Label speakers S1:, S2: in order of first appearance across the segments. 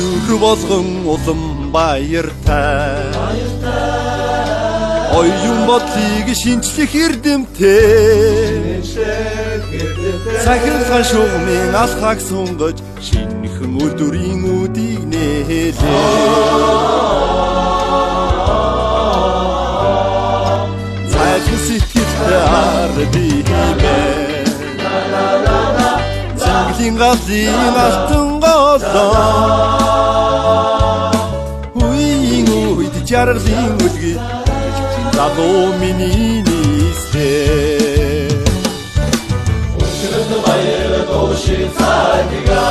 S1: өдөр болгон улам баяртай оюун бодлыг шинжлэх эрдэмтэй цахилгаан шугамын алхааг сунгаж шинэхэн өдрийн үдийг нээлээ цахил сэтгэлтэй ардимэ цэнглийн галын алтан голоо үеийн үед жаргалын үлгий залуу миний нийслээ өнөөдөр баяр души цагига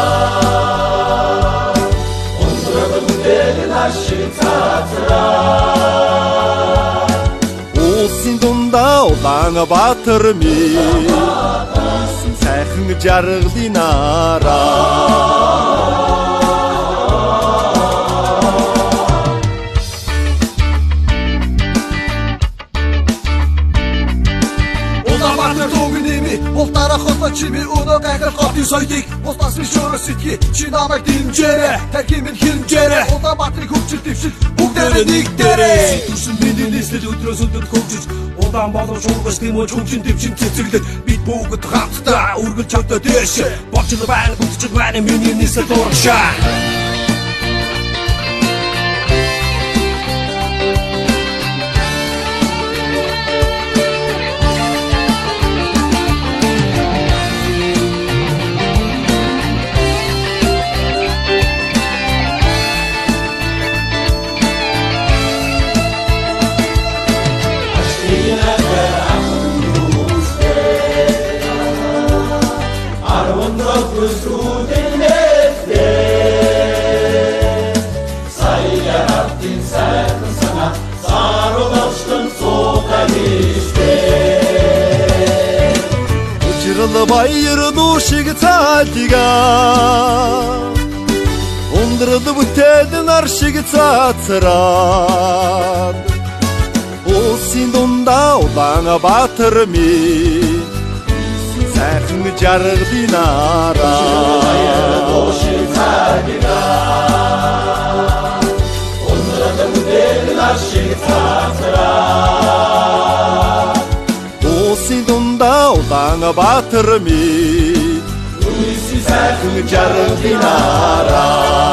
S1: өнөөдөр бүтээл наши цацраа улсын дундаа улаан баатар ми сайхан жаргалын араа
S2: Ултара хотла чими өнөө гахал хотын соёлыг устас биш өрөө сэтгий чи намайг дэмжээрэй тархимын хэмжээрэй Улаанбаатарыг хөгжил дэвшил бүгдээрээ нэгдээрэй сэтгүүшин миний нийслэл өдрөөс өдөрт хөгжиж удаан боловч ургаж тэмүүлж хөгжин дэвшин цэцэглэж бид бүгд хамтдаа үргэлж чадаа дэш болчихл байна бүгдч байна миний нийслэл урагшаа
S1: Баяр душиг цаатига ундрал бүтээл нар шиг цацраад улсын дундаа улаан баатар ми сайхан жаргалын араа баяр душиг цаатига ундрал бүтээл нар шиг цацраад улсын дундаа улаан баатар ми сайхан жаргалын араа